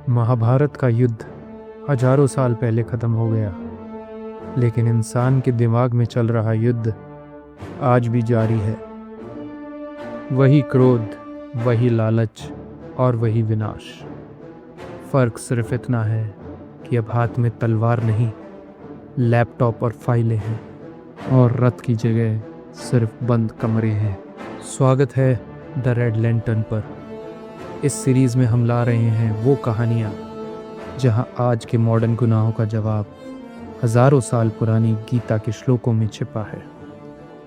महाभारत का युद्ध हजारों साल पहले खत्म हो गया, लेकिन इंसान के दिमाग में चल रहा युद्ध आज भी जारी है। वही क्रोध, वही लालच और वही विनाश। फर्क सिर्फ इतना है कि अब हाथ में तलवार नहीं, लैपटॉप और फाइलें हैं, और रथ की जगह सिर्फ बंद कमरे हैं। स्वागत है द रेड लैंटर्न पर। इस सीरीज़ में हम ला रहे हैं वो कहानियाँ जहां आज के मॉडर्न गुनाहों का जवाब हज़ारों साल पुरानी गीता के श्लोकों में छिपा है।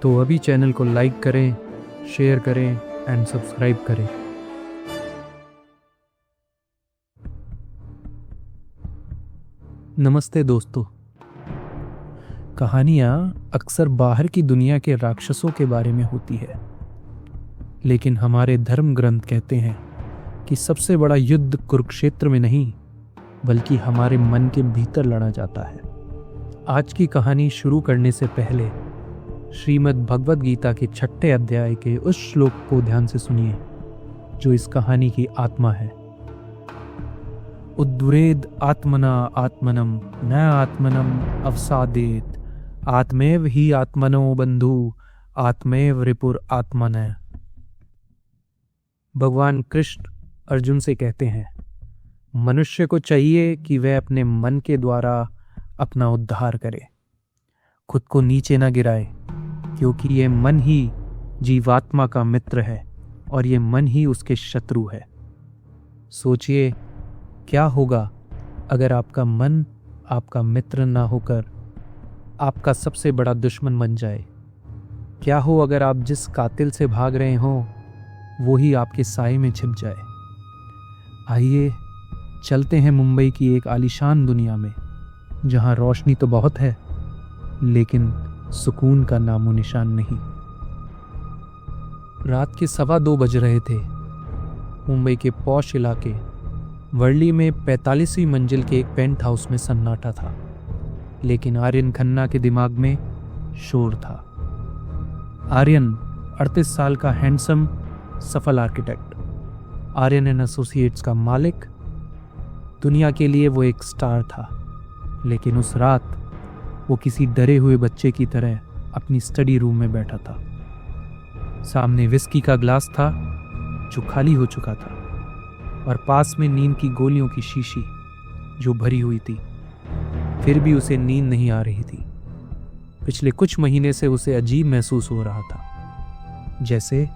तो अभी चैनल को लाइक करें, शेयर करें एंड सब्सक्राइब करें। नमस्ते दोस्तों। कहानियाँ अक्सर बाहर की दुनिया के राक्षसों के बारे में होती है, लेकिन हमारे धर्म ग्रंथ कहते हैं कि सबसे बड़ा युद्ध कुरुक्षेत्र में नहीं बल्कि हमारे मन के भीतर लड़ा जाता है। आज की कहानी शुरू करने से पहले श्रीमद् भगवद गीता के 6 अध्याय के उस श्लोक को ध्यान से सुनिए जो इस कहानी की आत्मा है। उद्दुरेद आत्मना आत्मनम न आत्मनम अवसादेत आत्मेव ही आत्मनो बंधु आत्मेव रिपुर आत्मन। भगवान कृष्ण अर्जुन से कहते हैं, मनुष्य को चाहिए कि वह अपने मन के द्वारा अपना उद्धार करे, खुद को नीचे न गिराए, क्योंकि ये मन ही जीवात्मा का मित्र है और ये मन ही उसके शत्रु है। सोचिए क्या होगा अगर आपका मन आपका मित्र ना होकर आपका सबसे बड़ा दुश्मन बन जाए। क्या हो अगर आप जिस कातिल से भाग रहे हो वो ही आपके साए में छिप जाए। आइए चलते हैं मुंबई की एक आलीशान दुनिया में, जहां रोशनी तो बहुत है लेकिन सुकून का नामो निशान नहीं। रात के 2:15 बज रहे थे। मुंबई के पॉश इलाके वर्ली में 45वीं मंजिल के एक पेंट हाउस में सन्नाटा था, लेकिन आर्यन खन्ना के दिमाग में शोर था। आर्यन 38 साल का हैंडसम सफल आर्किटेक्ट, आर्यन एंड एसोसिएट्स का मालिक। दुनिया के लिए वो एक स्टार था, लेकिन उस रात वो किसी डरे हुए बच्चे की तरह अपनी स्टडी रूम में बैठा था। सामने विस्की का ग्लास था जो खाली हो चुका था, और पास में नींद की गोलियों की शीशी जो भरी हुई थी। फिर भी उसे नींद नहीं आ रही थी। पिछले कुछ महीने से उसे अजीब महसूस हो रहा था, जैसे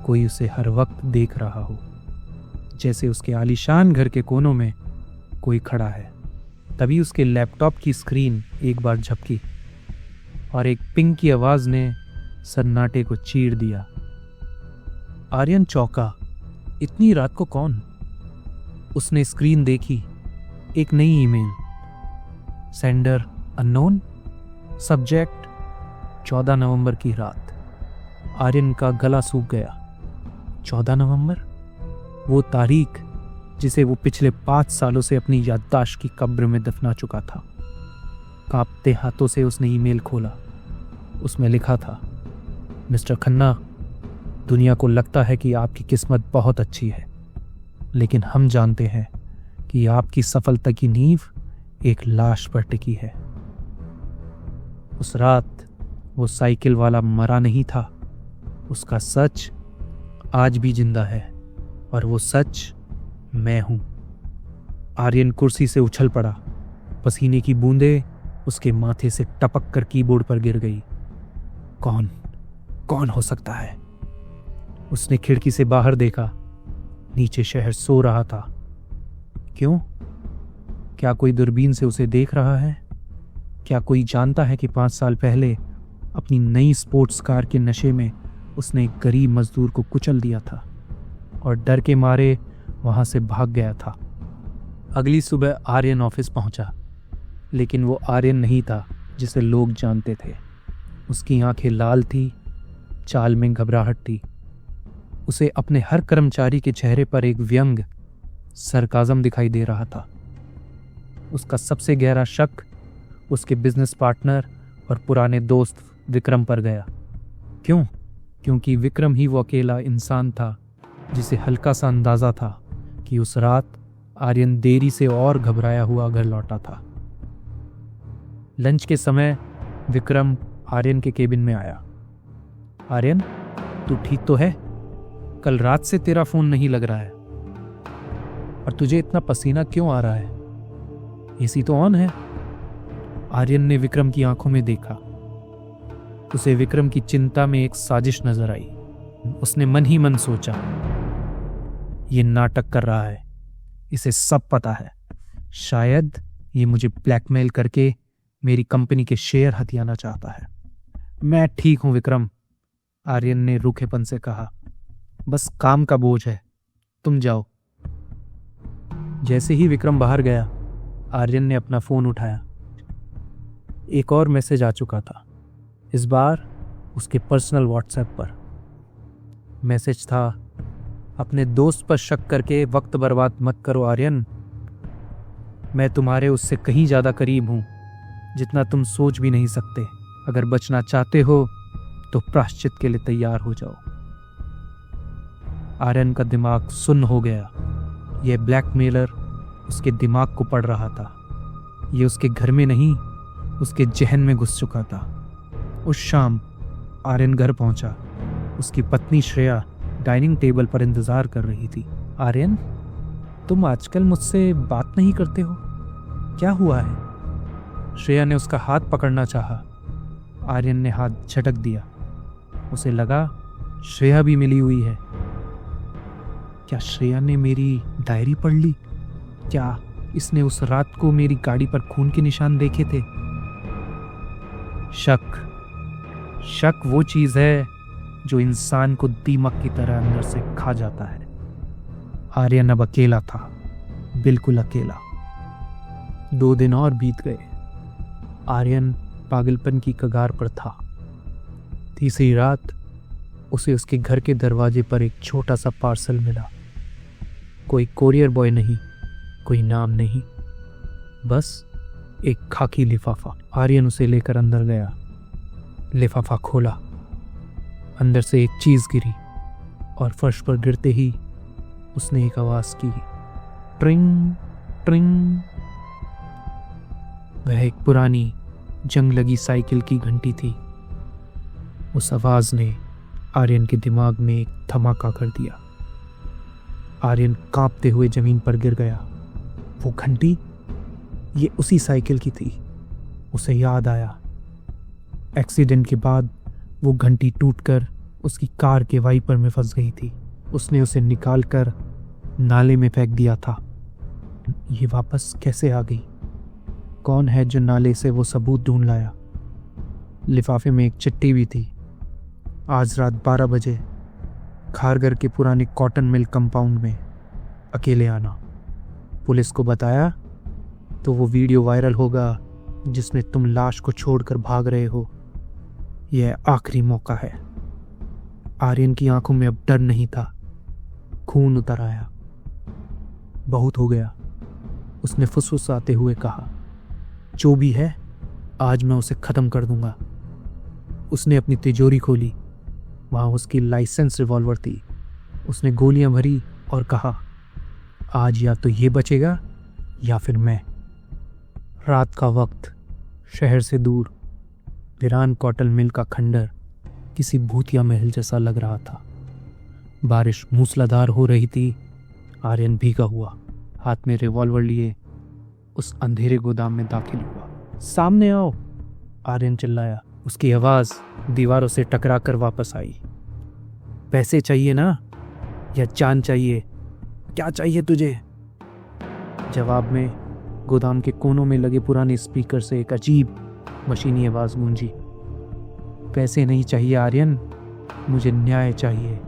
कोई उसे हर वक्त देख रहा हो, जैसे उसके आलीशान घर के कोनों में कोई खड़ा है। तभी उसके लैपटॉप की स्क्रीन एक बार झपकी और एक पिंग की आवाज ने सन्नाटे को चीर दिया। आर्यन चौंका। इतनी रात को कौन? उसने स्क्रीन देखी। एक नई ईमेल। सेंडर अननोन, सब्जेक्ट 14 नवंबर की रात। आर्यन का गला सूख गया। 14 नवंबर, वो तारीख जिसे वो पिछले 5 सालों से अपनी याददाश्त की कब्र में दफना चुका था। कांपते हाथों से उसने ईमेल खोला। उसमें लिखा था, मिस्टर खन्ना, दुनिया को लगता है कि आपकी किस्मत बहुत अच्छी है, लेकिन हम जानते हैं कि आपकी सफलता की नींव एक लाश पर टिकी है। उस रात वो साइकिल वाला मरा नहीं था। उसका सच आज भी जिंदा है, और वो सच मैं हूं। आर्यन कुर्सी से उछल पड़ा। पसीने की बूंदें उसके माथे से टपक कर कीबोर्ड पर गिर गई। कौन हो सकता है? उसने खिड़की से बाहर देखा। नीचे शहर सो रहा था। क्यों? क्या कोई दूरबीन से उसे देख रहा है? क्या कोई जानता है कि 5 साल पहले अपनी नई स्पोर्ट्स कार के नशे में उसने एक गरीब मजदूर को कुचल दिया था और डर के मारे वहां से भाग गया था। अगली सुबह आर्यन ऑफिस पहुंचा, लेकिन वो आर्यन नहीं था जिसे लोग जानते थे। उसकी आंखें लाल थी, चाल में घबराहट थी। उसे अपने हर कर्मचारी के चेहरे पर एक व्यंग, सरकाज़म दिखाई दे रहा था। उसका सबसे गहरा शक उसके बिजनेस पार्टनर और पुराने दोस्त विक्रम पर गया। क्यों? क्योंकि विक्रम ही वो अकेला इंसान था जिसे हल्का सा अंदाजा था कि उस रात आर्यन देरी से और घबराया हुआ घर लौटा था। लंच के समय विक्रम आर्यन के केबिन में आया। आर्यन, तू ठीक तो है? कल रात से तेरा फोन नहीं लग रहा है, और तुझे इतना पसीना क्यों आ रहा है? एसी तो ऑन है। आर्यन ने विक्रम की आंखों में देखा। उसे विक्रम की चिंता में एक साजिश नजर आई। उसने मन ही मन सोचा, ये नाटक कर रहा है, इसे सब पता है। शायद ये मुझे ब्लैकमेल करके मेरी कंपनी के शेयर हथियाना चाहता है। मैं ठीक हूं विक्रम, आर्यन ने रूखेपन से कहा। बस काम का बोझ है, तुम जाओ। जैसे ही विक्रम बाहर गया, आर्यन ने अपना फोन उठाया। एक और मैसेज आ चुका था, इस बार उसके पर्सनल व्हाट्सएप पर। मैसेज था, अपने दोस्त पर शक करके वक्त बर्बाद मत करो आर्यन। मैं तुम्हारे उससे कहीं ज्यादा करीब हूं, जितना तुम सोच भी नहीं सकते। अगर बचना चाहते हो तो प्रायश्चित के लिए तैयार हो जाओ। आर्यन का दिमाग सुन्न हो गया। यह ब्लैकमेलर उसके दिमाग को पढ़ रहा था। यह उसके घर में नहीं, उसके जहन में घुस चुका था। उस शाम आर्यन घर पहुंचा। उसकी पत्नी श्रेया डाइनिंग टेबल पर इंतजार कर रही थी। आर्यन, तुम आजकल मुझसे बात नहीं करते हो, क्या हुआ है? श्रेया ने उसका हाथ पकड़ना चाहा। आर्यन ने हाथ झटक दिया। उसे लगा श्रेया भी मिली हुई है। क्या श्रेया ने मेरी डायरी पढ़ ली? क्या इसने उस रात को मेरी गाड़ी पर खून के निशान देखे थे? शक वो चीज है जो इंसान को दीमक की तरह अंदर से खा जाता है। आर्यन अब अकेला था, बिल्कुल अकेला। 2 दिन और बीत गए। आर्यन पागलपन की कगार पर था। तीसरी रात उसे उसके घर के दरवाजे पर एक छोटा सा पार्सल मिला। कोई कोरियर बॉय नहीं, कोई नाम नहीं, बस एक खाकी लिफाफा। आर्यन उसे लेकर अंदर गया। लिफाफा खोला। अंदर से एक चीज गिरी और फर्श पर गिरते ही उसने एक आवाज की, ट्रिंग ट्रिंग। वह एक पुरानी जंग लगी साइकिल की घंटी थी। उस आवाज ने आर्यन के दिमाग में एक धमाका कर दिया। आर्यन कांपते हुए जमीन पर गिर गया। वो घंटी, ये उसी साइकिल की थी। उसे याद आया, एक्सीडेंट के बाद वो घंटी टूटकर उसकी कार के वाइपर में फंस गई थी। उसने उसे निकालकर नाले में फेंक दिया था। ये वापस कैसे आ गई? कौन है जो नाले से वो सबूत ढूंढ लाया? लिफाफे में एक चिट्ठी भी थी। आज रात 12 बजे खारगर के पुराने कॉटन मिल कंपाउंड में अकेले आना। पुलिस को बताया तो वो वीडियो वायरल होगा जिसमें तुम लाश को छोड़कर भाग रहे हो। यह आखिरी मौका है। आर्यन की आंखों में अब डर नहीं था, खून उतर आया। बहुत हो गया, उसने फुसफुसाते हुए कहा। जो भी है, आज मैं उसे खत्म कर दूंगा। उसने अपनी तिजोरी खोली। वहां उसकी लाइसेंस रिवॉल्वर थी। उसने गोलियां भरी और कहा, आज या तो ये बचेगा या फिर मैं। रात का वक्त, शहर से दूर वीरान कॉटन मिल का खंडर किसी भूतिया महल जैसा लग रहा था। बारिश मूसलाधार हो रही थी। आर्यन भीगा हुआ, हाथ में रिवॉल्वर लिए उस अंधेरे गोदाम में दाखिल हुआ। सामने आओ, आर्यन चिल्लाया। उसकी आवाज दीवारों से टकराकर वापस आई। पैसे चाहिए ना, या जान चाहिए? क्या चाहिए तुझे? जवाब में गोदाम के कोनों में लगे पुराने स्पीकर से एक अजीब मशीनी आवाज गूंजी। पैसे नहीं चाहिए आर्यन, मुझे न्याय चाहिए।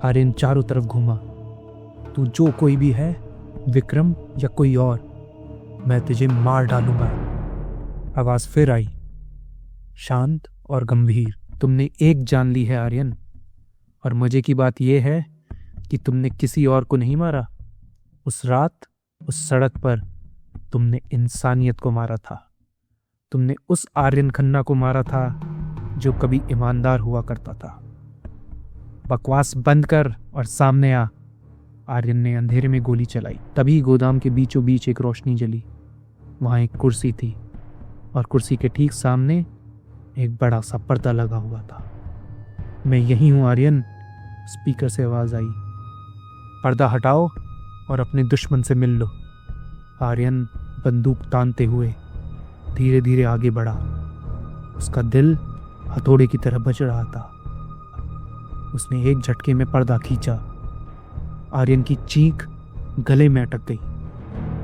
आर्यन चारों तरफ घूमा। तू जो कोई भी है, विक्रम या कोई और, मैं तुझे मार डालूंगा। आवाज फिर आई, शांत और गंभीर। तुमने एक जान ली है आर्यन, और मजे की बात यह है कि तुमने किसी और को नहीं मारा। उस रात उस सड़क पर तुमने इंसानियत को मारा था। तुमने उस आर्यन खन्ना को मारा था जो कभी ईमानदार हुआ करता था। बकवास बंद कर और सामने आ। आर्यन ने अंधेरे में गोली चलाई। तभी गोदाम के बीचों बीच एक रोशनी जली। वहां एक कुर्सी थी और कुर्सी के ठीक सामने एक बड़ा सा पर्दा लगा हुआ था। मैं यही हूं आर्यन, स्पीकर से आवाज आई। पर्दा हटाओ और अपने दुश्मन से मिल लो। आर्यन बंदूक तानते हुए धीरे धीरे आगे बढ़ा। उसका दिल हथौड़े की तरह बज रहा था। उसने एक झटके में पर्दा खींचा। आर्यन की चीख गले में अटक गई।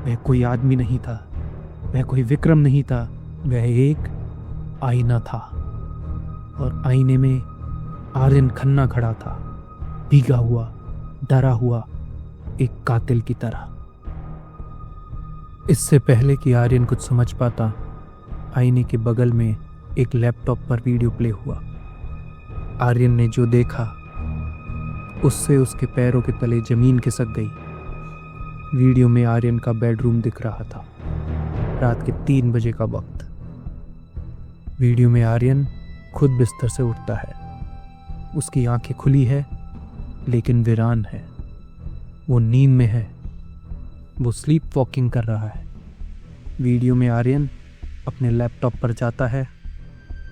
वह कोई आदमी नहीं था, वह कोई विक्रम नहीं था, वह एक आईना था। और आईने में आर्यन खन्ना खड़ा था, भीगा हुआ, डरा हुआ, एक कातिल की तरह। इससे पहले कि आर्यन कुछ समझ पाता, आईने के बगल में एक लैपटॉप पर वीडियो प्ले हुआ। आर्यन ने जो देखा उससे उसके पैरों के तले जमीन खिसक गई। वीडियो में आर्यन का बेडरूम दिख रहा था। रात के 3 बजे का वक्त। वीडियो में आर्यन खुद बिस्तर से उठता है। उसकी आंखें खुली है लेकिन वीरान है। वो नींद में है। वो स्लीप वॉकिंग कर रहा है। वीडियो में आर्यन अपने लैपटॉप पर जाता है,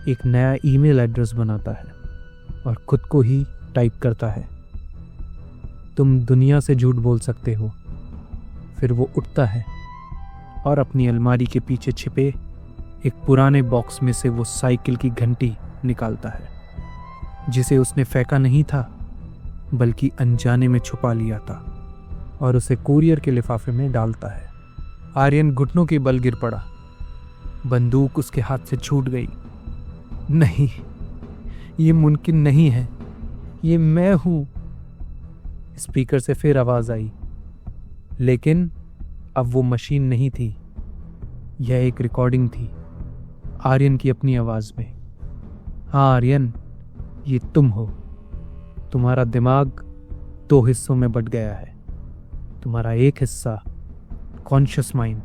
एक नया ईमेल एड्रेस बनाता है और खुद को ही टाइप करता है, तुम दुनिया से झूठ बोल सकते हो। फिर वो उठता है और अपनी अलमारी के पीछे छिपे एक पुराने बॉक्स में से वो साइकिल की घंटी निकालता है, जिसे उसने फेंका नहीं था बल्कि अनजाने में छुपा लिया था, और उसे कुरियर के लिफाफे में डालता है। आर्यन घुटनों के बल गिर पड़ा। बंदूक उसके हाथ से छूट गई। नहीं, ये मुमकिन नहीं है, ये मैं हूं। स्पीकर से फिर आवाज आई, लेकिन अब वो मशीन नहीं थी, यह एक रिकॉर्डिंग थी, आर्यन की अपनी आवाज में। हाँ आर्यन, ये तुम हो। तुम्हारा दिमाग 2 हिस्सों में बंट गया है। तुम्हारा एक हिस्सा, कॉन्शियस माइंड,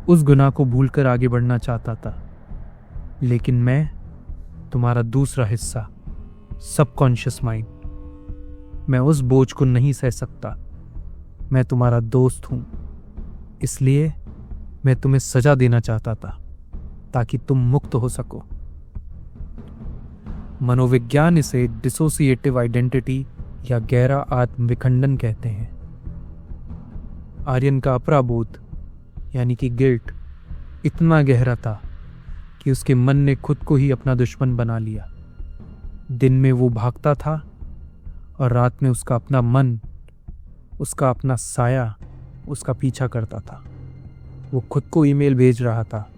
उस गुनाह को भूलकर आगे बढ़ना चाहता था, लेकिन मैं तुम्हारा दूसरा हिस्सा, सबकॉन्शियस माइंड, मैं उस बोझ को नहीं सह सकता। मैं तुम्हारा दोस्त हूं, इसलिए मैं तुम्हें सजा देना चाहता था ताकि तुम मुक्त हो सको। मनोविज्ञान इसे डिसोसिएटिव आइडेंटिटी या गहरा आत्म विखंडन कहते हैं। आर्यन का अपराबोध यानी कि गिल्ट इतना गहरा था कि उसके मन ने खुद को ही अपना दुश्मन बना लिया। दिन में वो भागता था और रात में उसका अपना मन, उसका अपना साया उसका पीछा करता था। वो खुद को ईमेल भेज रहा था,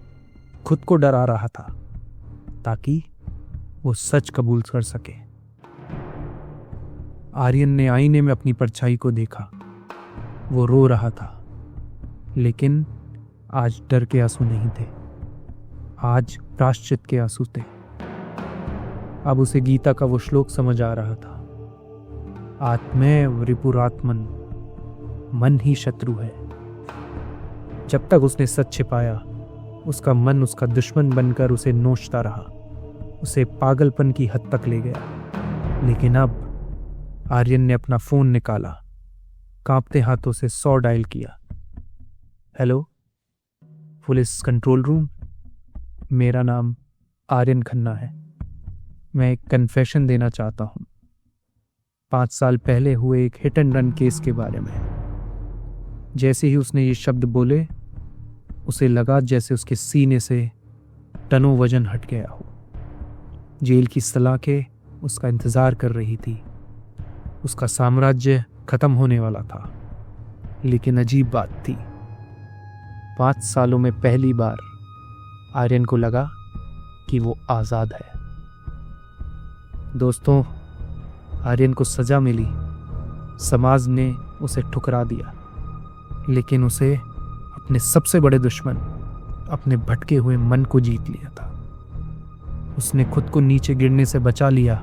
खुद को डरा रहा था ताकि वो सच कबूल कर सके। आर्यन ने आईने में अपनी परछाई को देखा। वो रो रहा था, लेकिन आज डर के आंसू नहीं थे, आज प्रायश्चित के आंसू थे। अब उसे गीता का वो श्लोक समझ आ रहा था, आत्मैव रिपुरात्मन, मन ही शत्रु है। जब तक उसने सच छिपाया, उसका मन उसका दुश्मन बनकर उसे नोचता रहा, उसे पागलपन की हद तक ले गया। लेकिन अब आर्यन ने अपना फोन निकाला, कांपते हाथों से 100 डायल किया। हेलो, पुलिस कंट्रोल रूम, मेरा नाम आर्यन खन्ना है। मैं एक कन्फेशन देना चाहता हूं, 5 साल पहले हुए एक हिट एंड रन केस के बारे में। जैसे ही उसने ये शब्द बोले, उसे लगा जैसे उसके सीने से टनों वजन हट गया हो। जेल की सलाखें उसका इंतजार कर रही थी। उसका साम्राज्य खत्म होने वाला था। लेकिन अजीब बात थी, 5 सालों में पहली बार आर्यन को लगा कि वो आजाद है। दोस्तों, आर्यन को सजा मिली, समाज ने उसे ठुकरा दिया, लेकिन उसे अपने सबसे बड़े दुश्मन, अपने भटके हुए मन को जीत लिया था। उसने खुद को नीचे गिरने से बचा लिया,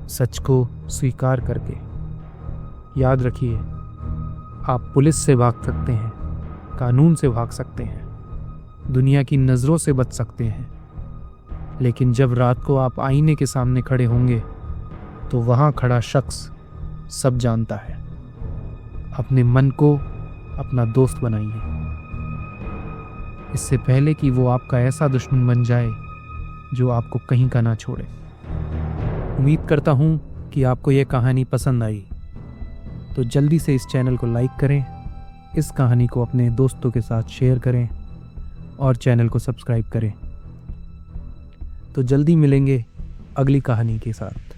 सच को स्वीकार करके। याद रखिए, आप पुलिस से भाग सकते हैं, कानून से भाग सकते हैं, दुनिया की नजरों से बच सकते हैं, लेकिन जब रात को आप आईने के सामने खड़े होंगे तो वहां खड़ा शख्स सब जानता है। अपने मन को अपना दोस्त बनाइए, इससे पहले कि वो आपका ऐसा दुश्मन बन जाए जो आपको कहीं का ना छोड़े। उम्मीद करता हूँ कि आपको ये कहानी पसंद आई, तो जल्दी से इस चैनल को लाइक करें, इस कहानी को अपने दोस्तों के साथ शेयर करें और चैनल को सब्सक्राइब करें। तो जल्दी मिलेंगे अगली कहानी के साथ।